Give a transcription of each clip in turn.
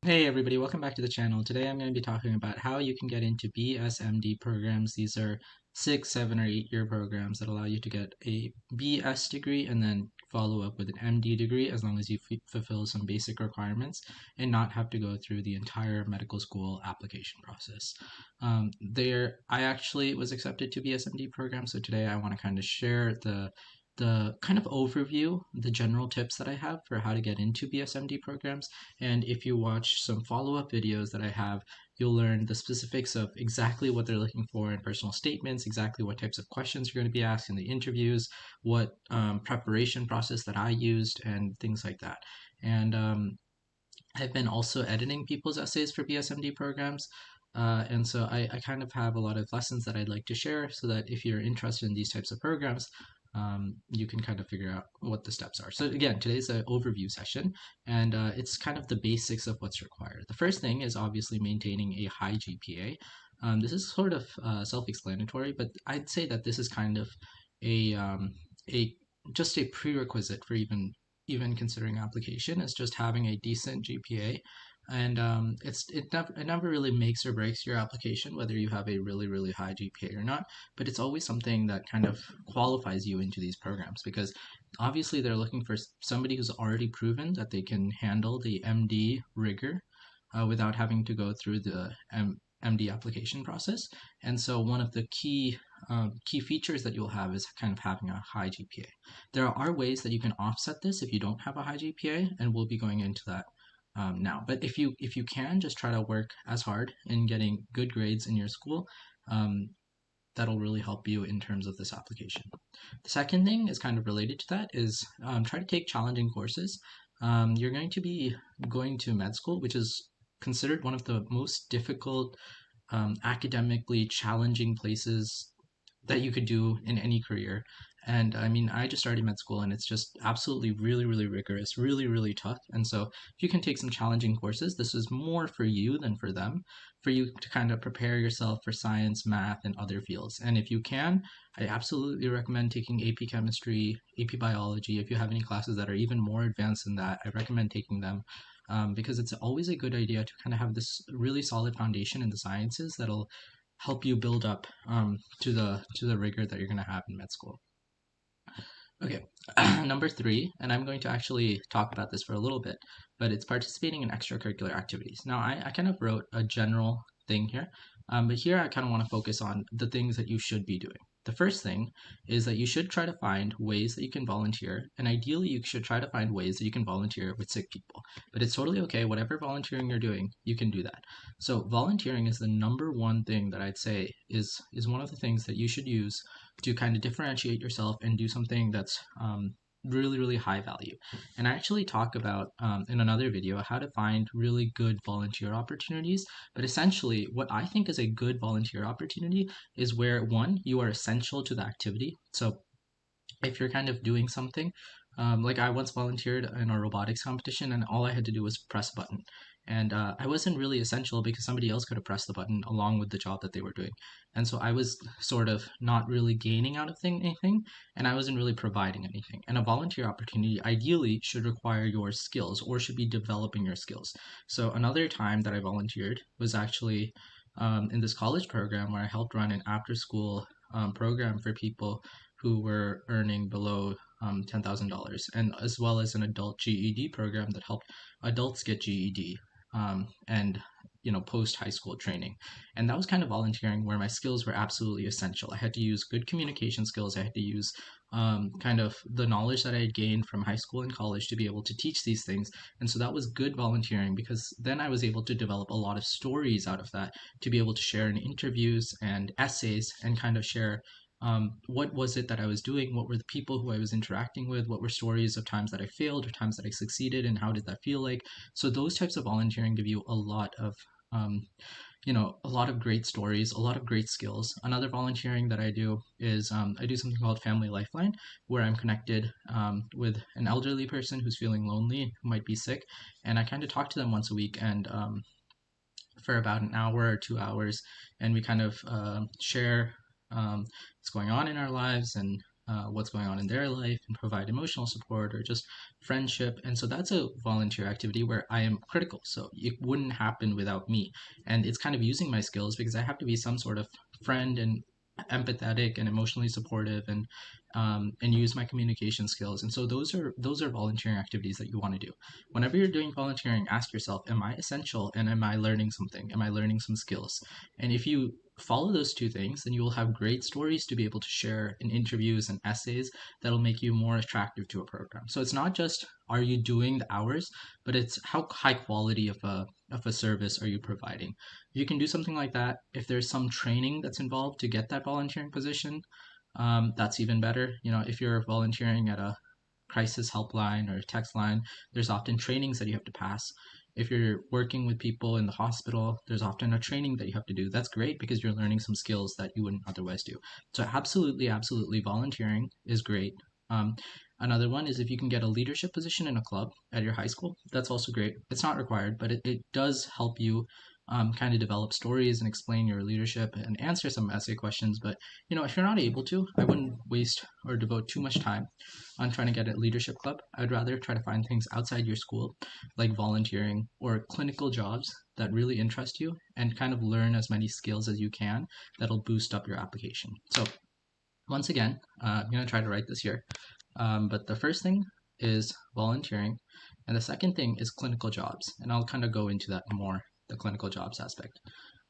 Hey everybody, welcome back to the channel. Today I'm going to be talking about how you can get into BSMD programs. These are 6, 7, or 8-year programs that allow you to get a BS degree and then follow up with an MD degree as long as you fulfill some basic requirements and not have to go through the entire medical school application process. I actually was accepted to BSMD program, so today I want to kind of share the kind of overview, the general tips that I have for how to get into BSMD programs. And if you watch some follow-up videos that I have, you'll learn the specifics of exactly what they're looking for in personal statements, exactly what types of questions you're going to be asked in the interviews, what preparation process that I used, and things like that. And I've been also editing people's essays for BSMD programs. And so I kind of have a lot of lessons that I'd like to share so that if you're interested in these types of programs, you can kind of figure out what the steps are. So again, today's an overview session, and it's kind of the basics of what's required. The first thing is obviously maintaining a high GPA. This is sort of self-explanatory, but I'd say that this is kind of a a just a prerequisite for even considering application is just having a decent GPA. And it never really makes or breaks your application whether you have a really high GPA or not, but it's always something that kind of qualifies you into these programs because obviously they're looking for somebody who's already proven that they can handle the MD rigor without having to go through the MD application process. And so one of the key features that you'll have is kind of having a high GPA. There are ways that you can offset this if you don't have a high GPA, and we'll be going into that now. But if you can, just try to work as hard in getting good grades in your school. That'll really help you in terms of this application. The second thing is kind of related to that is try to take challenging courses. You're going to be going to med school, which is considered one of the most difficult, academically challenging places that you could do in any career. And I mean, I just started med school and it's just absolutely really rigorous, really tough. And so if you can take some challenging courses, this is more for you than for them, for you to kind of prepare yourself for science, math, and other fields. And if you can, I absolutely recommend taking AP chemistry, AP biology. If you have any classes that are even more advanced than that, I recommend taking them. Because it's always a good idea to kind of have this really solid foundation in the sciences that'll help you build up to the rigor that you're going to have in med school. Okay, number 3, and I'm going to actually talk about this for a little bit, but it's participating in extracurricular activities. Now, I kind of wrote a general thing here, but here I kind of want to focus on the things that you should be doing. The first thing is that you should try to find ways that you can volunteer, and ideally you should try to find ways that you can volunteer with sick people. But it's totally okay, whatever volunteering you're doing, you can do that. So volunteering is the number one thing that I'd say is one of the things that you should use to kind of differentiate yourself and do something that's really high value. And I actually talk about in another video how to find really good volunteer opportunities. But essentially, what I think is a good volunteer opportunity is where, one, you are essential to the activity. So if you're kind of doing something, like I once volunteered in a robotics competition, and all I had to do was press a button. And I wasn't really essential because somebody else could have pressed the button along with the job that they were doing. And so I was sort of not really gaining out of anything, and I wasn't really providing anything. And a volunteer opportunity ideally should require your skills or should be developing your skills. So another time that I volunteered was actually in this college program where I helped run an after school program for people who were earning below $10,000, and as well as an adult GED program that helped adults get GED and post high school training. And that was kind of volunteering where my skills were absolutely essential. I had to use good communication skills. I had to use kind of the knowledge that I had gained from high school and college to be able to teach these things. And so that was good volunteering because then I was able to develop a lot of stories out of that to be able to share in interviews and essays and kind of share what was it that I was doing? What were the people who I was interacting with? What were stories of times that I failed or times that I succeeded, and how did that feel like? So those types of volunteering give you a lot of a lot of great stories, a lot of great skills. Another volunteering that I do is I do something called Family Lifeline, where I'm connected with an elderly person who's feeling lonely, who might be sick, and I kind of talk to them once a week and for about an hour or 2 hours, and we kind of share what's going on in our lives and what's going on in their life and provide emotional support or just friendship. And so that's a volunteer activity where I am critical. So it wouldn't happen without me. And it's kind of using my skills because I have to be some sort of friend and empathetic and emotionally supportive and use my communication skills. And so those are volunteering activities that you want to do. Whenever you're doing volunteering, ask yourself, am I essential and am I learning something? Am I learning some skills? And if you follow those two things, then you will have great stories to be able to share in interviews and essays that'll make you more attractive to a program. So it's not just are you doing the hours, but it's how high quality of a service are you providing. You can do something like that. If there's some training that's involved to get that volunteering position, that's even better. If you're volunteering at a crisis helpline or text line, there's often trainings that you have to pass. If you're working with people in the hospital, there's often a training that you have to do. That's great because you're learning some skills that you wouldn't otherwise do. So absolutely, absolutely, volunteering is great. Um, Another one is if you can get a leadership position in a club at your high school, that's also great. It's not required, but it does help you kind of develop stories and explain your leadership and answer some essay questions. But if you're not able to, I wouldn't waste or devote too much time on trying to get a leadership club. I'd rather try to find things outside your school, like volunteering or clinical jobs that really interest you and kind of learn as many skills as you can that'll boost up your application. So once again, I'm going to try to write this here. But the first thing is volunteering, and the second thing is clinical jobs. And I'll kind of go into that more, the clinical jobs aspect.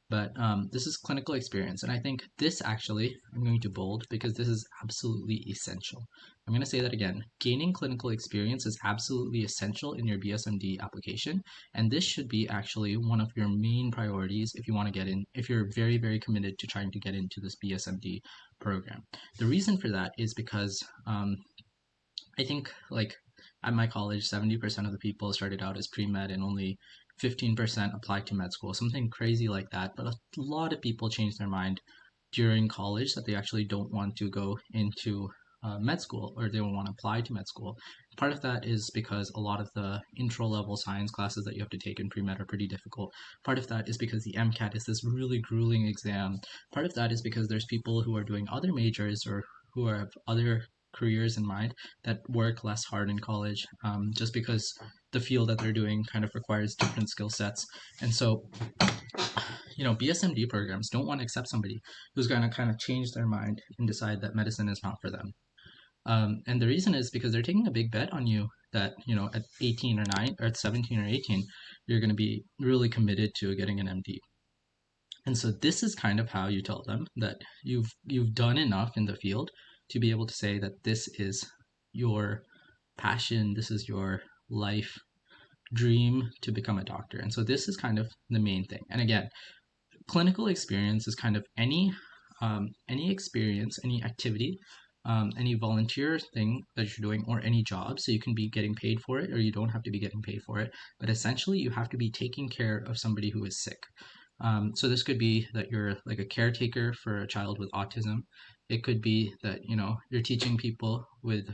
But this is clinical experience. And I think this actually, I'm going to bold because this is absolutely essential. I'm going to say that again. Gaining clinical experience is absolutely essential in your BSMD application. And this should be actually one of your main priorities if you want to get in, if you're very, very committed to trying to get into this BSMD program. The reason for that is because I think like at my college, 70% of the people started out as pre-med and only 15% applied to med school, something crazy like that. But a lot of people change their mind during college that they actually don't want to go into med school or they don't want to apply to med school. Part of that is because a lot of the intro level science classes that you have to take in pre-med are pretty difficult. Part of that is because the MCAT is this really grueling exam. Part of that is because there's people who are doing other majors or who have other careers in mind that work less hard in college just because the field that they're doing kind of requires different skill sets. And so, BSMD programs don't want to accept somebody who's going to kind of change their mind and decide that medicine is not for them. And the reason is because they're taking a big bet on you that, at 18 or 9 or at 17 or 18, you're going to be really committed to getting an MD. And so this is kind of how you tell them that you've done enough in the field to be able to say that this is your passion, this is your life dream to become a doctor. And so this is kind of the main thing. And again, clinical experience is kind of any experience, any activity, any volunteer thing that you're doing or any job. So you can be getting paid for it or you don't have to be getting paid for it. But essentially you have to be taking care of somebody who is sick. So this could be that you're like a caretaker for a child with autism. It could be that you're teaching people with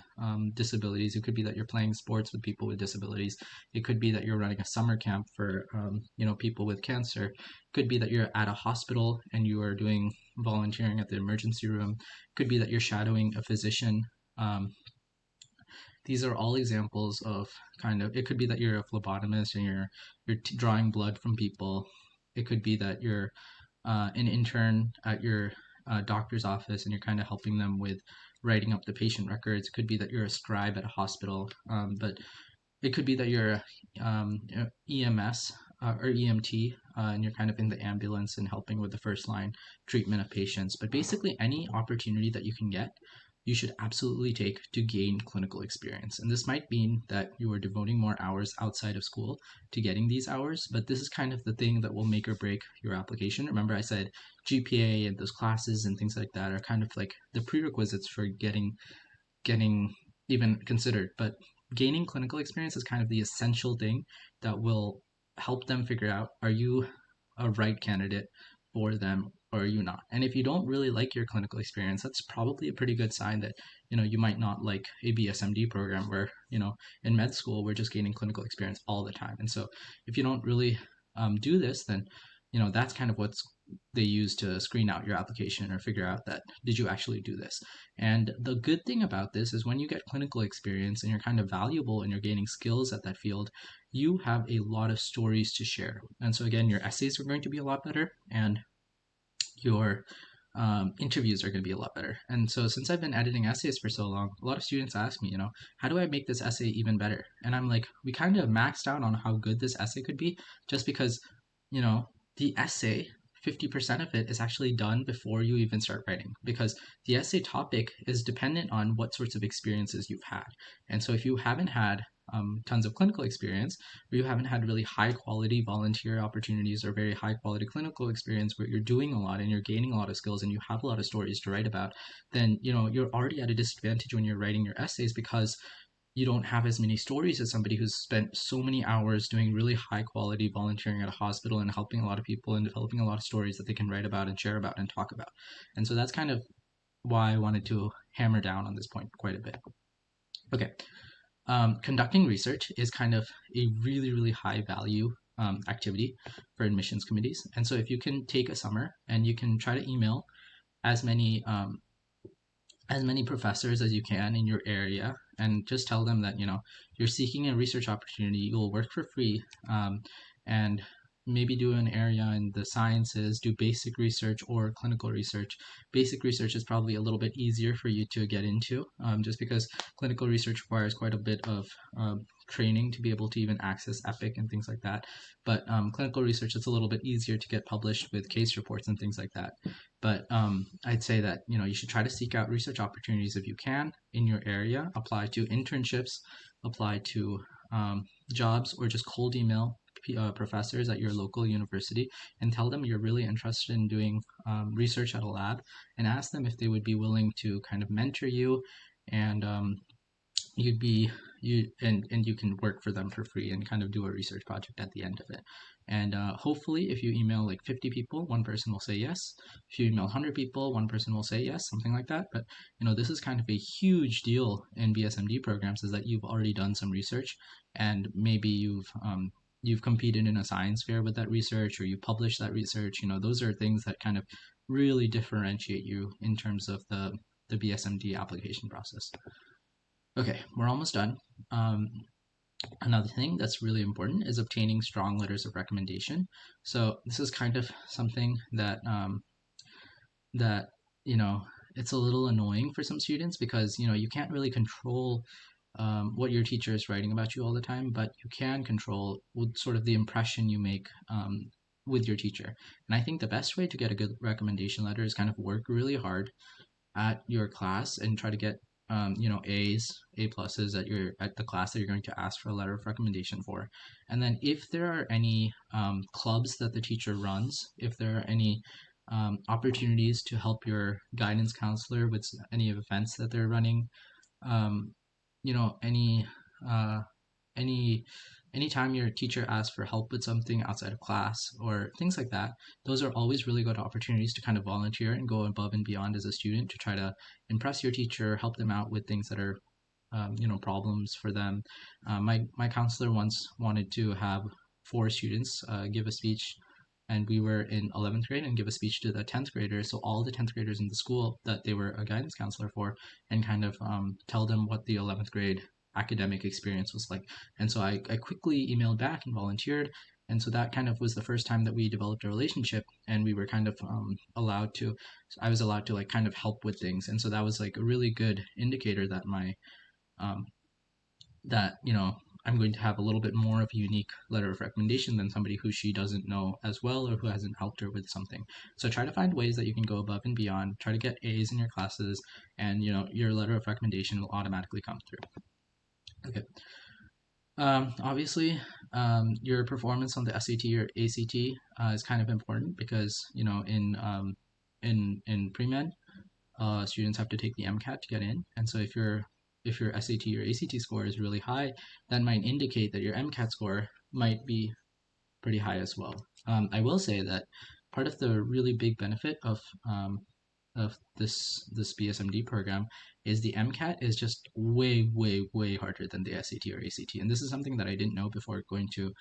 disabilities. It could be that you're playing sports with people with disabilities. It could be that you're running a summer camp for people with cancer. It could be that you're at a hospital and you are doing volunteering at the emergency room. It could be that you're shadowing a physician. These are all examples of it could be that you're a phlebotomist and you're drawing blood from people. It could be that you're an intern at your doctor's office and you're kind of helping them with writing up the patient records. It could be that you're a scribe at a hospital, but it could be that you're EMS or EMT and you're kind of in the ambulance and helping with the first line treatment of patients. But basically any opportunity that you can get, you should absolutely take to gain clinical experience. And this might mean that you are devoting more hours outside of school to getting these hours, but this is kind of the thing that will make or break your application. Remember I said GPA and those classes and things like that are kind of like the prerequisites for getting even considered. But gaining clinical experience is kind of the essential thing that will help them figure out, are you a right candidate for them or are you not? And if you don't really like your clinical experience, that's probably a pretty good sign that you might not like a BSMD program where in med school we're just gaining clinical experience all the time. And so if you don't really do this, then that's kind of what's they use to screen out your application or figure out that did you actually do this. And the good thing about this is when you get clinical experience and you're kind of valuable and you're gaining skills at that field, you have a lot of stories to share. And so again, your essays are going to be a lot better, and your interviews are going to be a lot better. And so since I've been editing essays for so long, a lot of students ask me, how do I make this essay even better? And I'm like, we kind of maxed out on how good this essay could be, just because, the essay, 50% of it is actually done before you even start writing, because the essay topic is dependent on what sorts of experiences you've had. And so if you haven't had tons of clinical experience, or you haven't had really high quality volunteer opportunities or very high quality clinical experience where you're doing a lot and you're gaining a lot of skills and you have a lot of stories to write about, then you're already at a disadvantage when you're writing your essays, because you don't have as many stories as somebody who's spent so many hours doing really high quality volunteering at a hospital and helping a lot of people and developing a lot of stories that they can write about and share about and talk about. And so that's kind of why I wanted to hammer down on this point quite a bit. Okay. Conducting research is kind of a really, really high value activity for admissions committees. And so if you can take a summer and you can try to email as many professors as you can in your area and just tell them that, you're seeking a research opportunity, you'll work for free, and maybe do an area in the sciences, do basic research or clinical research. Basic research is probably a little bit easier for you to get into, just because clinical research requires quite a bit of training to be able to even access EPIC and things like that. But clinical research is a little bit easier to get published with case reports and things like that. But I'd say that you should try to seek out research opportunities if you can in your area, apply to internships, apply to jobs, or just cold email professors at your local university and tell them you're really interested in doing research at a lab, and ask them if they would be willing to kind of mentor you, and you can work for them for free and kind of do a research project at the end of it. And hopefully if you email like 50 people, one person will say yes. If you email 100 people, one person will say yes, something like that. But this is kind of a huge deal in BSMD programs, is that you've already done some research, and maybe you've competed in a science fair with that research, or you published that research. Those are things that kind of really differentiate you in terms of the BSMD application process. Okay, we're almost done. Another thing that's really important is obtaining strong letters of recommendation. So this is kind of something that it's a little annoying for some students, because you can't really control what your teacher is writing about you all the time, but you can control sort of the impression you make with your teacher. And I think the best way to get a good recommendation letter is kind of work really hard at your class and try to get A's, A pluses at the class that you're going to ask for a letter of recommendation for. And then if there are any clubs that the teacher runs, if there are any opportunities to help your guidance counselor with any events that they're running, anytime your teacher asks for help with something outside of class or things like that, those are always really good opportunities to kind of volunteer and go above and beyond as a student to try to impress your teacher, help them out with things that are problems for them. My counselor once wanted to have 4 students give a speech, and we were in 11th grade, and give a speech to the 10th graders, so all the 10th graders in the school that they were a guidance counselor for, and kind of tell them what the 11th grade academic experience was like. And so I quickly emailed back and volunteered, and so that kind of was the first time that we developed a relationship, and we were kind of I was allowed to like kind of help with things. And so that was like a really good indicator that I'm going to have a little bit more of a unique letter of recommendation than somebody who she doesn't know as well, or who hasn't helped her with something. So try to find ways that you can go above and beyond, try to get A's in your classes, and your letter of recommendation will automatically come through. Okay. Obviously, your performance on the SAT or ACT is kind of important, because in pre-med, students have to take the MCAT to get in, and so if your SAT or ACT score is really high, that might indicate that your MCAT score might be pretty high as well. I will say that part of the really big benefit of this BSMD program is the MCAT is just way, way, way harder than the SAT or ACT. And this is something that I didn't know before going to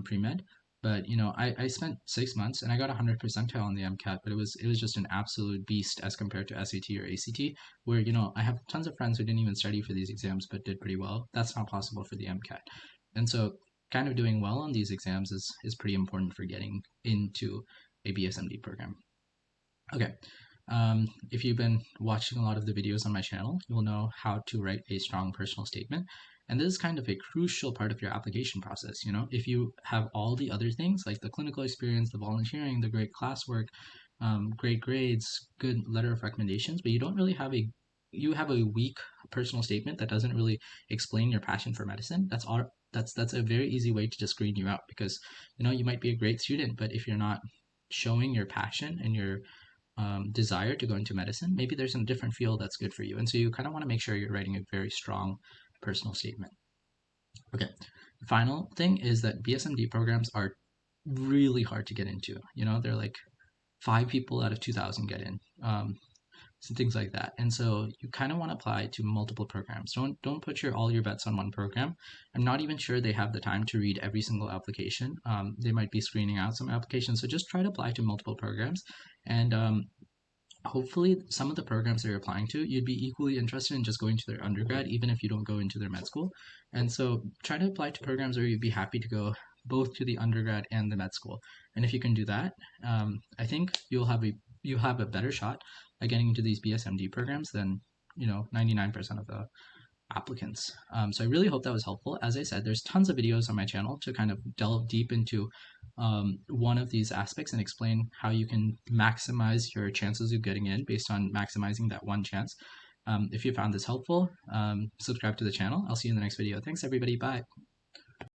pre-med. But I spent 6 months and I got 100 percentile on the MCAT, but it was just an absolute beast as compared to SAT or ACT, where I have tons of friends who didn't even study for these exams but did pretty well. That's not possible for the MCAT, and so kind of doing well on these exams is pretty important for getting into a BSMD program. Okay. If you've been watching a lot of the videos on my channel, you'll know how to write a strong personal statement. And this is kind of a crucial part of your application process. If you have all the other things like the clinical experience, the volunteering, the great classwork, great grades, good letter of recommendations, but you have a weak personal statement that doesn't really explain your passion for medicine. That's a very easy way to just screen you out, because you might be a great student, but if you're not showing your passion and your desire to go into medicine, maybe there's a different field that's good for you. And so you kind of want to make sure you're writing a very strong personal statement. Okay. The final thing is that BSMD programs are really hard to get into. They're like 5 people out of 2,000 get in. So things like that. And so you kind of want to apply to multiple programs. Don't put all your bets on one program. I'm not even sure they have the time to read every single application. They might be screening out some applications. So just try to apply to multiple programs, and hopefully some of the programs that you're applying to, you'd be equally interested in just going to their undergrad, even if you don't go into their med school. And so try to apply to programs where you'd be happy to go both to the undergrad and the med school. And if you can do that, I think you'll have a better shot at getting into these BSMD programs than 99% of the applicants. So I really hope that was helpful. As I said, there's tons of videos on my channel to kind of delve deep into one of these aspects and explain how you can maximize your chances of getting in based on maximizing that one chance. If you found this helpful, subscribe to the channel. I'll see you in the next video. Thanks, everybody. Bye.